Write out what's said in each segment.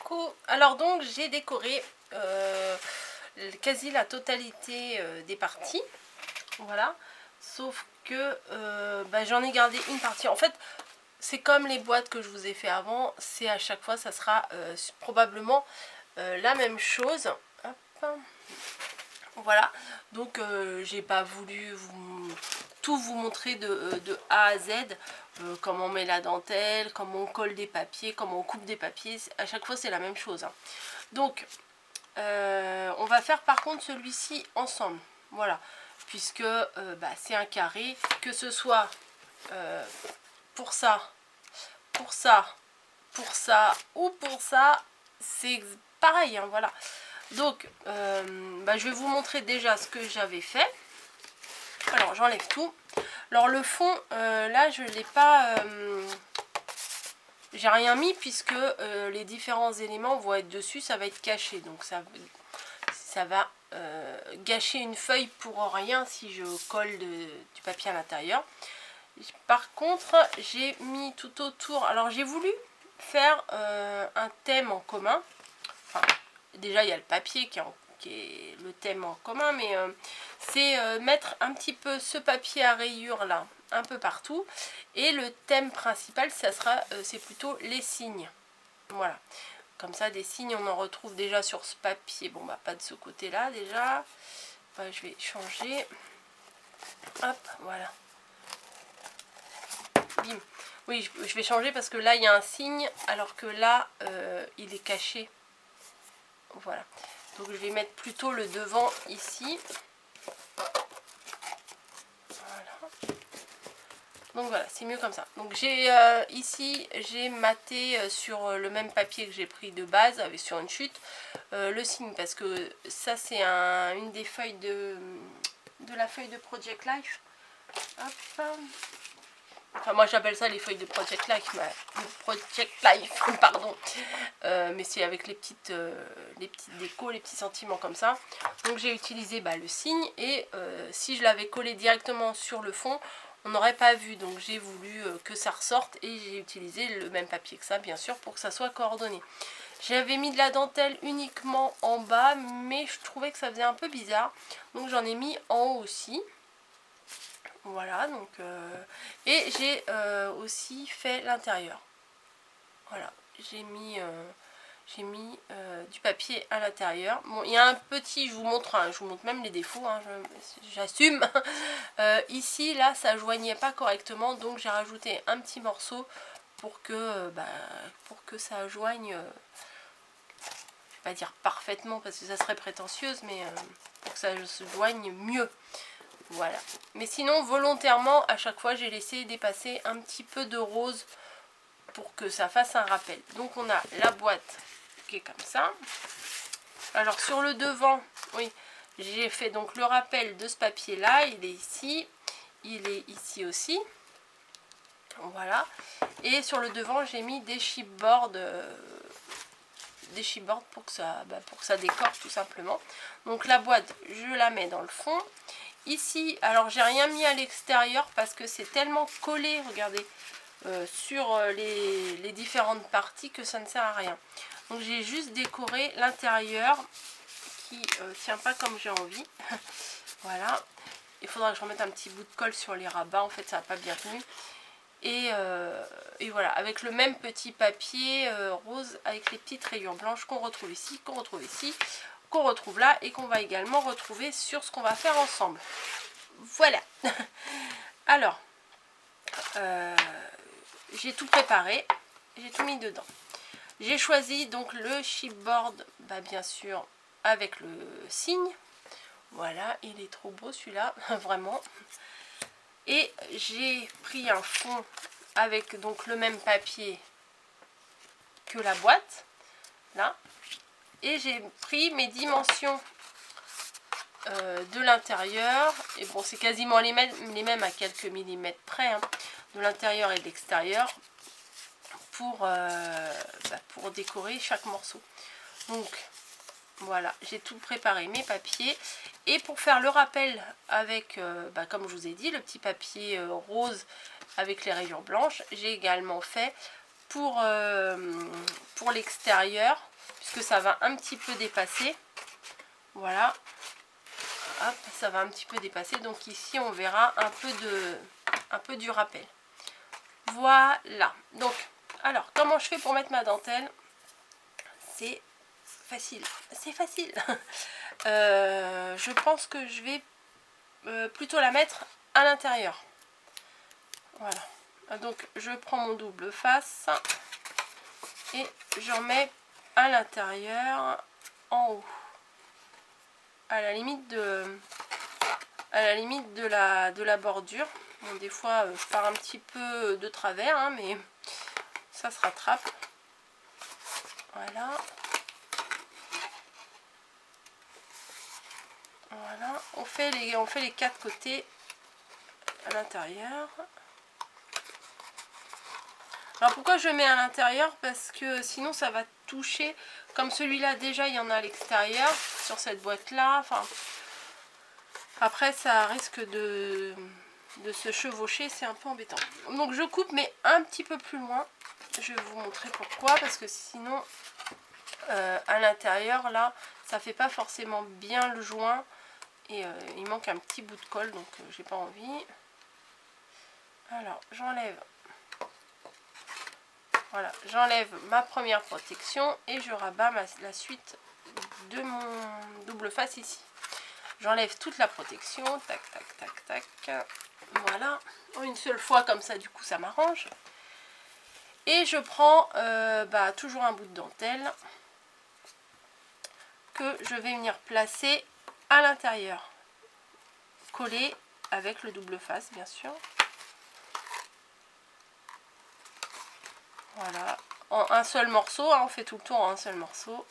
coucou. Alors donc j'ai décoré quasi la totalité des parties, voilà, sauf que j'en ai gardé une partie. En fait c'est comme les boîtes que je vous ai fait avant, c'est à chaque fois ça sera probablement la même chose. Hop. Voilà, donc j'ai pas voulu tout vous montrer de A à Z, comment on met la dentelle, comment on colle des papiers, comment on coupe des papiers, à chaque fois c'est la même chose, hein. Donc on va faire par contre celui-ci ensemble, voilà, puisque c'est un carré, que ce soit pour ça, pour ça, pour ça ou pour ça, c'est pareil, hein, voilà. Donc je vais vous montrer déjà ce que j'avais fait. Alors j'enlève tout. Alors le fond là je l'ai pas, j'ai rien mis puisque les différents éléments vont être dessus, ça va être caché, donc ça va gâcher une feuille pour rien si je colle du papier à l'intérieur. Par contre j'ai mis tout autour, alors j'ai voulu faire un thème en commun. Enfin, déjà il y a le papier qui est le thème en commun, mais c'est mettre un petit peu ce papier à rayures là un peu partout, et le thème principal ça sera c'est plutôt les signes, voilà, comme ça des signes on en retrouve déjà sur ce papier. Bon pas de ce côté là déjà, je vais changer, hop, voilà, bim. Oui, je vais changer parce que là il y a un signe alors que là il est caché. Voilà, donc je vais mettre plutôt le devant ici. Voilà. Donc voilà, c'est mieux comme ça. Donc j'ai ici, j'ai maté sur le même papier que j'ai pris de base, avec sur une chute, le signe, parce que ça c'est une des feuilles de la feuille de Project Life. Hop. Enfin moi j'appelle ça les feuilles de Project Life, pardon. Mais c'est avec les petites décos, les petits sentiments comme ça. Donc j'ai utilisé le signe, et si je l'avais collé directement sur le fond, on n'aurait pas vu. Donc j'ai voulu que ça ressorte, et j'ai utilisé le même papier que ça, bien sûr, pour que ça soit coordonné. J'avais mis de la dentelle uniquement en bas, mais je trouvais que ça faisait un peu bizarre, donc j'en ai mis en haut aussi. Voilà, donc et j'ai aussi fait l'intérieur. Voilà, j'ai mis du papier à l'intérieur. Bon, il y a un petit, je vous montre même les défauts, hein, j'assume. Ici, là, ça joignait pas correctement, donc j'ai rajouté un petit morceau pour que ça joigne, je vais pas dire parfaitement parce que ça serait prétentieuse, mais pour que ça se joigne mieux. Voilà, mais sinon volontairement à chaque fois j'ai laissé dépasser un petit peu de rose pour que ça fasse un rappel. Donc on a la boîte qui est comme ça. Alors sur le devant, oui, j'ai fait donc le rappel de ce papier là, il est ici aussi, voilà. Et sur le devant j'ai mis des chipboards pour que ça décore tout simplement. Donc la boîte je la mets dans le fond. Ici, alors j'ai rien mis à l'extérieur parce que c'est tellement collé, regardez, sur les différentes parties que ça ne sert à rien. Donc j'ai juste décoré l'intérieur qui tient pas comme j'ai envie. Voilà, il faudra que je remette un petit bout de colle sur les rabats, en fait ça n'a pas bien tenu. Et voilà, avec le même petit papier rose avec les petites rayures blanches qu'on retrouve ici, qu'on retrouve là, et qu'on va également retrouver sur ce qu'on va faire ensemble. Voilà. Alors j'ai tout préparé, j'ai tout mis dedans. J'ai choisi donc le chipboard, bien sûr avec le signe. Voilà, il est trop beau celui-là, vraiment. Et j'ai pris un fond avec donc le même papier que la boîte là, et j'ai pris mes dimensions de l'intérieur, et bon c'est quasiment les mêmes à quelques millimètres près, hein, de l'intérieur et de l'extérieur, pour décorer chaque morceau. Donc voilà, j'ai tout préparé, mes papiers, et pour faire le rappel avec comme je vous ai dit, le petit papier rose avec les rayures blanches, j'ai également fait pour l'extérieur puisque ça va un petit peu dépasser. Voilà. Hop, ça va un petit peu dépasser. Donc ici, on verra un peu du rappel. Voilà. Donc, alors, comment je fais pour mettre ma dentelle? C'est facile. C'est facile. Je pense que je vais plutôt la mettre à l'intérieur. Voilà. Donc, je prends mon double face et j'en mets à l'intérieur, en haut. À la limite de la bordure. Bon, des fois je pars un petit peu de travers, hein, mais ça se rattrape. Voilà. Voilà. On fait les 4 côtés à l'intérieur. Alors pourquoi je mets à l'intérieur? Parce que sinon ça va toucher. Comme celui-là, déjà il y en a à l'extérieur sur cette boîte là. Enfin, après ça risque de se chevaucher, c'est un peu embêtant. Donc je coupe, mais un petit peu plus loin. Je vais vous montrer pourquoi, parce que sinon à l'intérieur là ça fait pas forcément bien le joint et il manque un petit bout de colle, donc j'ai pas envie. Alors j'enlève, voilà, j'enlève ma première protection et je rabats la suite de mon double face ici. J'enlève toute la protection, tac tac tac tac, voilà, en une seule fois, comme ça du coup ça m'arrange. Et je prends toujours un bout de dentelle que je vais venir placer à l'intérieur, collé avec le double face bien sûr. Voilà, en un seul morceau, hein, on fait tout le tour en un seul morceau.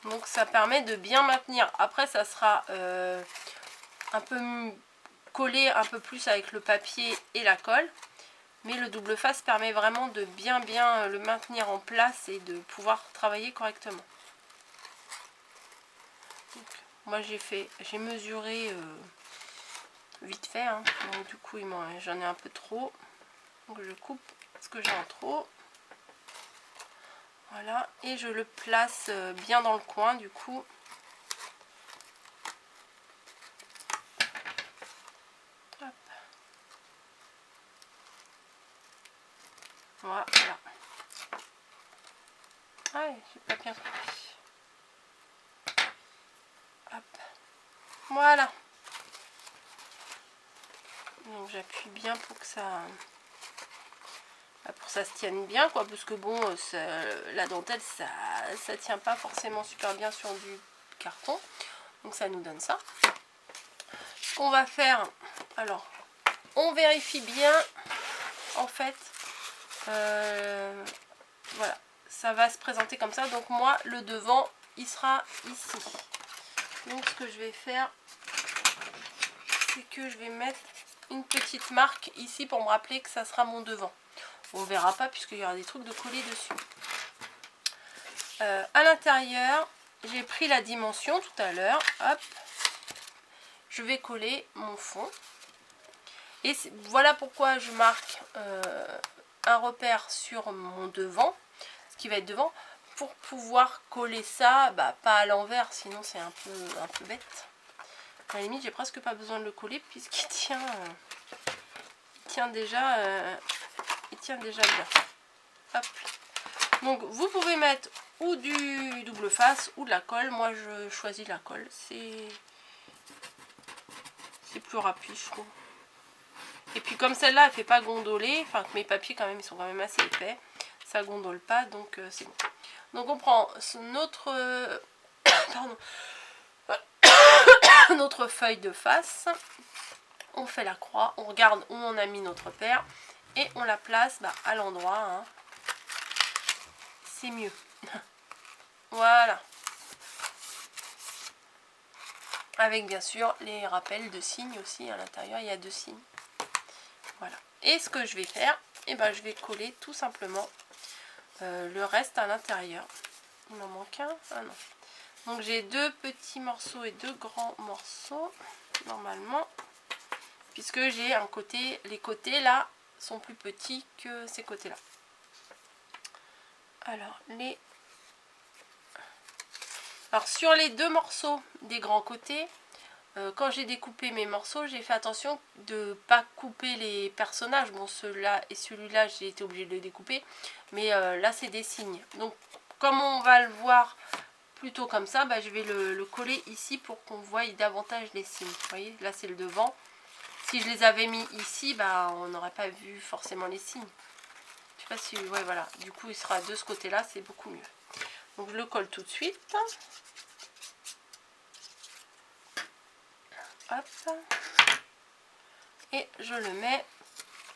Donc ça permet de bien maintenir. Après ça sera un peu collé un peu plus avec le papier et la colle. Mais le double face permet vraiment de bien le maintenir en place et de pouvoir travailler correctement. Donc, moi j'ai mesuré vite fait, hein. Donc du coup j'en ai un peu trop. Donc je coupe ce que j'ai en trop. Voilà, et je le place bien dans le coin du coup. Hop. Voilà. Ah, j'ai pas bien compris. Hop. Voilà. Donc j'appuie bien pour que ça se tienne bien, quoi, parce que bon, la dentelle ça tient pas forcément super bien sur du carton, donc ça nous donne ça. Ce qu'on va faire, alors on vérifie bien en fait, voilà, ça va se présenter comme ça. Donc moi le devant il sera ici, donc ce que je vais faire c'est que je vais mettre une petite marque ici pour me rappeler que ça sera mon devant. On verra pas puisqu'il y aura des trucs de coller dessus. À l'intérieur, j'ai pris la dimension tout à l'heure. Hop, je vais coller mon fond. Et voilà pourquoi je marque un repère sur mon devant, ce qui va être devant, pour pouvoir coller ça, pas à l'envers, sinon c'est un peu bête. À la limite, j'ai presque pas besoin de le coller puisqu'il tient déjà bien. Hop. Donc vous pouvez mettre ou du double face ou de la colle. Moi je choisis la colle, c'est plus rapide je trouve. Et puis comme celle-là elle fait pas gondoler, enfin que mes papiers quand même ils sont quand même assez épais, ça gondole pas, donc c'est bon. Donc on prend notre pardon, notre feuille de face, on fait la croix, on regarde où on a mis notre paire et on la place à l'endroit, hein. C'est mieux. Voilà. Avec bien sûr les rappels de signes aussi à l'intérieur, il y a 2 signes. Voilà. Et ce que je vais faire, je vais coller tout simplement le reste à l'intérieur. Il m'en manque un. Ah non. Donc j'ai 2 petits morceaux et 2 grands morceaux normalement, puisque j'ai un côté, les côtés là sont plus petits que ces côtés là. Alors sur les deux morceaux des grands côtés, quand j'ai découpé mes morceaux, j'ai fait attention de ne pas couper les personnages. Bon, celui-là et celui-là, j'ai été obligée de les découper. Mais là, c'est des signes. Donc, comme on va le voir plutôt comme ça, bah, je vais le coller ici pour qu'on voie davantage les signes. Vous voyez, là, c'est le devant. Si je les avais mis ici, bah, on n'aurait pas vu forcément les signes. Je sais pas si... Ouais, voilà. Du coup, il sera de ce côté-là, c'est beaucoup mieux. Donc, je le colle tout de suite. Hop. Et je le mets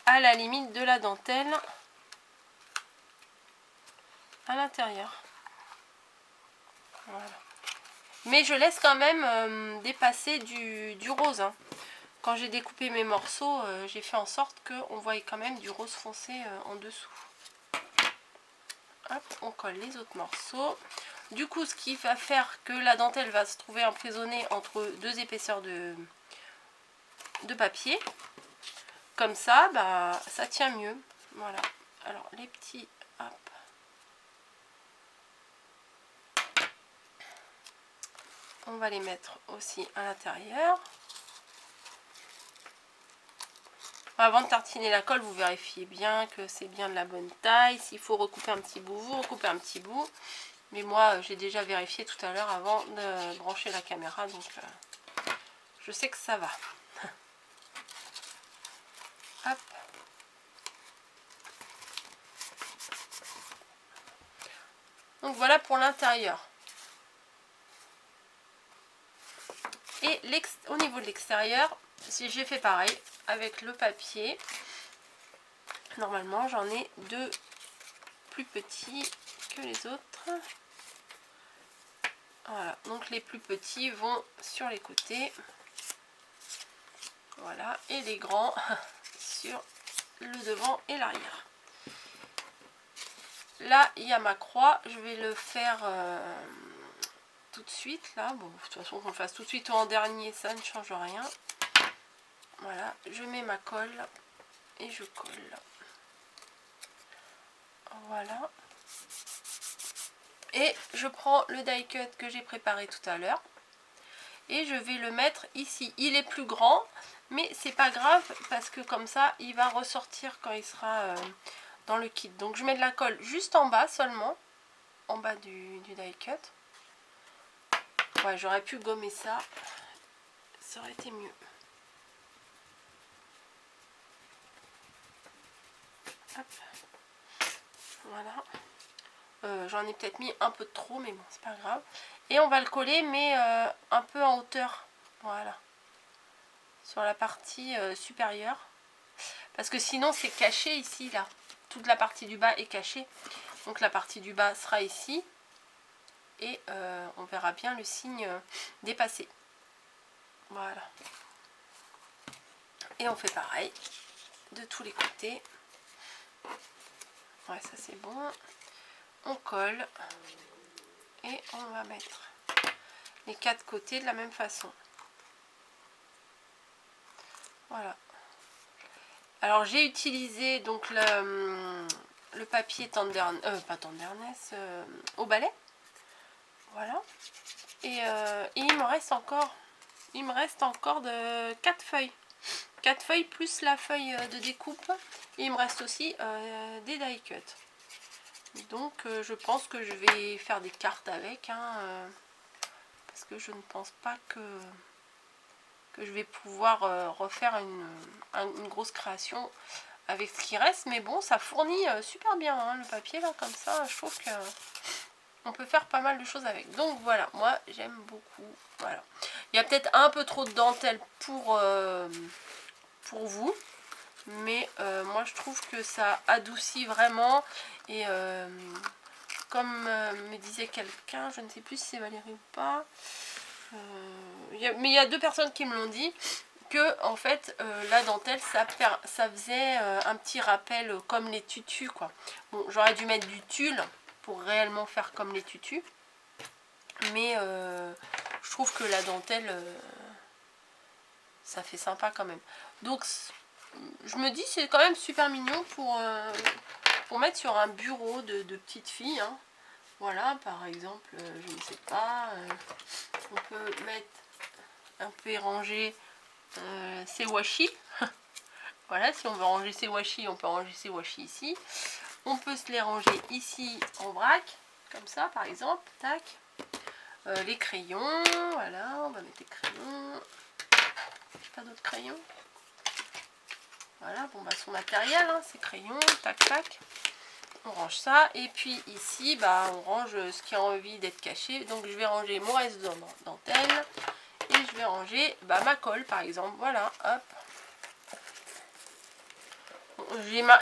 à la limite de la dentelle à l'intérieur. Voilà. Mais je laisse quand même dépasser du rose. Hein. Quand j'ai découpé mes morceaux, j'ai fait en sorte qu'on voyait quand même du rose foncé en dessous. Hop, on colle les autres morceaux. Du coup, ce qui va faire que la dentelle va se trouver emprisonnée entre deux épaisseurs de papier. Comme ça, bah, ça tient mieux. Voilà. Alors, les petits... Hop. On va les mettre aussi à l'intérieur. Avant de tartiner la colle, vous vérifiez bien que c'est bien de la bonne taille. S'il faut recouper un petit bout, vous recoupez un petit bout. Mais moi, j'ai déjà vérifié tout à l'heure avant de brancher la caméra. Donc, je sais que ça va. Hop. Donc, voilà pour l'intérieur. Et au niveau de l'extérieur, si j'ai fait pareil avec le papier, normalement j'en ai deux plus petits que les autres. Voilà, donc les plus petits vont sur les côtés. Voilà, et les grands sur le devant et l'arrière. Là, il y a ma croix, je vais le faire tout de suite là. Bon, de toute façon, qu'on le fasse tout de suite ou en dernier, ça ne change rien. Voilà, je mets ma colle et je colle. Voilà. Et je prends le die cut que j'ai préparé tout à l'heure. Et je vais le mettre ici. Il est plus grand, mais c'est pas grave parce que comme ça, il va ressortir quand il sera dans le kit. Donc je mets de la colle juste en bas seulement. En bas du die cut. Ouais, j'aurais pu gommer ça. Ça aurait été mieux. Hop. Voilà. J'en ai peut-être mis un peu de trop, mais bon, c'est pas grave. Et on va le coller, mais un peu en hauteur. Voilà. Sur la partie supérieure. Parce que sinon, c'est caché ici, là. Toute la partie du bas est cachée. Donc la partie du bas sera ici. Et on verra bien le signe dépassé. Voilà. Et on fait pareil de tous les côtés. Ouais, ça c'est bon. On colle. Et on va mettre les quatre côtés de la même façon. Voilà. Alors j'ai utilisé donc le papier pas tenderness, au balai. Voilà. Et il me reste encore de 4 feuilles. 4 feuilles plus la feuille de découpe. Et il me reste aussi des die cut. Donc je pense que je vais faire des cartes avec. Parce que je ne pense pas que je vais pouvoir refaire une grosse création avec ce qui reste. Mais bon, ça fournit super bien hein, le papier là, comme ça. Je trouve que on peut faire pas mal de choses avec. Donc voilà, moi j'aime beaucoup. Voilà. Il y a peut-être un peu trop de dentelle pour vous. Mais moi je trouve que ça adoucit vraiment. Et comme me disait quelqu'un, je ne sais plus si c'est Valérie ou pas. Mais il y a deux personnes qui me l'ont dit. Que en fait la dentelle ça faisait un petit rappel comme les tutus quoi. Bon, j'aurais dû mettre du tulle pour réellement faire comme les tutus. Mais je trouve que la dentelle, ça fait sympa quand même. Donc je me dis c'est quand même super mignon pour mettre sur un bureau de petite fille, hein. Voilà, par exemple, je ne sais pas, on peut mettre, on peut y ranger ses washi. Voilà, si on veut ranger ses washi, on peut ranger ses washi ici. On peut se les ranger ici en vrac, comme ça par exemple, tac. Les crayons, voilà, on va mettre les crayons. J'ai pas d'autres crayons. Voilà, bon bah son matériel, hein, ses crayons, tac tac. On range ça, et puis ici, bah on range ce qui a envie d'être caché. Donc je vais ranger mon reste de dentelle, et je vais ranger bah, ma colle par exemple, voilà, hop.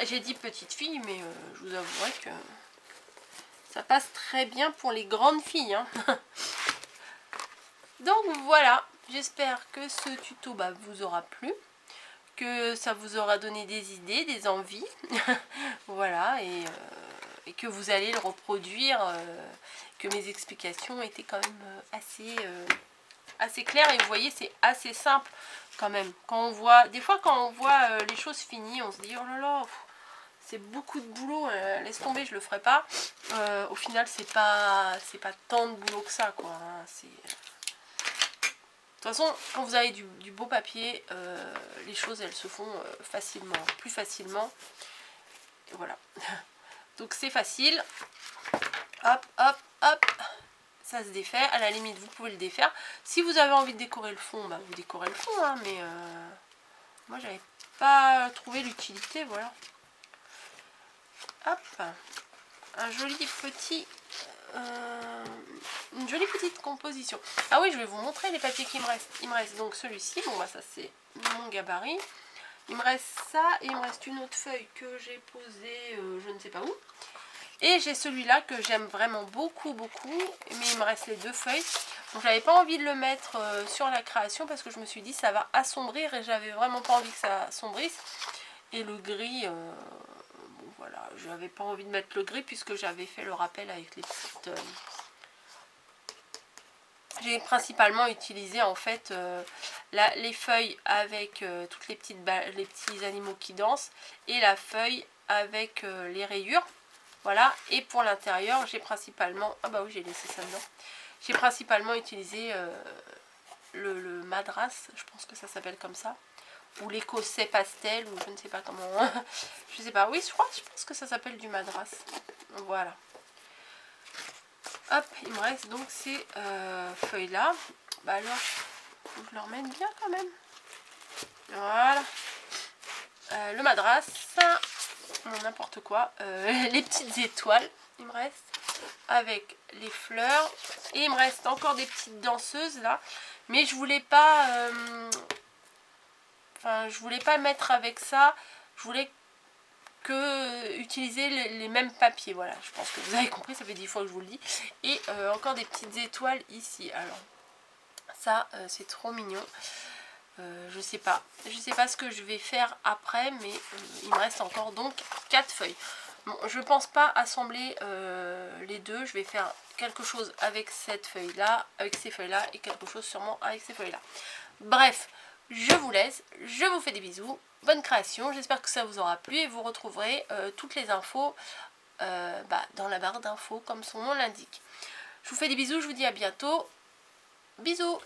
J'ai dit petite fille, mais je vous avouerai que ça passe très bien pour les grandes filles, hein. Donc voilà, j'espère que ce tuto bah, vous aura plu, que ça vous aura donné des idées, des envies. Voilà, et que vous allez le reproduire, que mes explications étaient quand même assez claires. Et vous voyez, c'est assez simple quand même. Quand on voit, des fois quand on voit les choses finies, on se dit oh là là, c'est beaucoup de boulot, laisse tomber, je le ferai pas. Au final, c'est pas tant de boulot que ça, quoi, hein. De toute façon, quand vous avez du beau papier, les choses elles se font facilement, plus facilement. Et voilà. Donc c'est facile. Hop, hop, hop. Ça se défait. À la limite, vous pouvez le défaire. Si vous avez envie de décorer le fond, bah, vous décorez le fond, hein, mais moi j'avais pas trouvé l'utilité, voilà. Hop. Un joli petit... une jolie petite composition. Ah oui, je vais vous montrer les papiers qui me restent. Il me reste donc celui-ci. Bon bah ça c'est mon gabarit. Il me reste ça et il me reste une autre feuille que j'ai posée je ne sais pas où. Et j'ai celui-là que j'aime vraiment beaucoup, mais il me reste les deux feuilles. Donc j'avais pas envie de le mettre sur la création parce que je me suis dit ça va assombrir et j'avais vraiment pas envie que ça assombrisse. Et le gris, bon voilà, je n'avais pas envie de mettre le gris puisque j'avais fait le rappel avec les petites... J'ai principalement utilisé en fait les feuilles avec toutes les petits animaux qui dansent et la feuille avec les rayures. Voilà, et pour l'intérieur, j'ai principalement... Ah bah oui, j'ai laissé ça dedans. J'ai principalement utilisé le madras, je pense que ça s'appelle comme ça. Ou l'écossais pastel, ou je ne sais pas comment... je sais pas, oui, je pense que ça s'appelle du madras. Voilà. Hop, il me reste donc ces feuilles-là. Bah alors, faut que je le remette bien quand même. Voilà. Le madras, n'importe quoi. Les petites étoiles, il me reste. Avec les fleurs. Et il me reste encore des petites danseuses là. Mais je voulais pas... Enfin, je voulais pas mettre avec ça. Je voulais que utiliser les mêmes papiers. Voilà, je pense que vous avez compris, ça fait 10 fois que je vous le dis. Et encore des petites étoiles ici. Alors, ça, c'est trop mignon. Je sais pas ce que je vais faire après, mais il me reste encore donc 4 feuilles. Bon, je pense pas assembler les deux. Je vais faire quelque chose avec cette feuille là, avec ces feuilles là, et quelque chose sûrement avec ces feuilles là. Bref, je vous laisse, je vous fais des bisous, bonne création, j'espère que ça vous aura plu et vous retrouverez toutes les infos dans la barre d'infos comme son nom l'indique. Je vous fais des bisous, je vous dis à bientôt, bisous.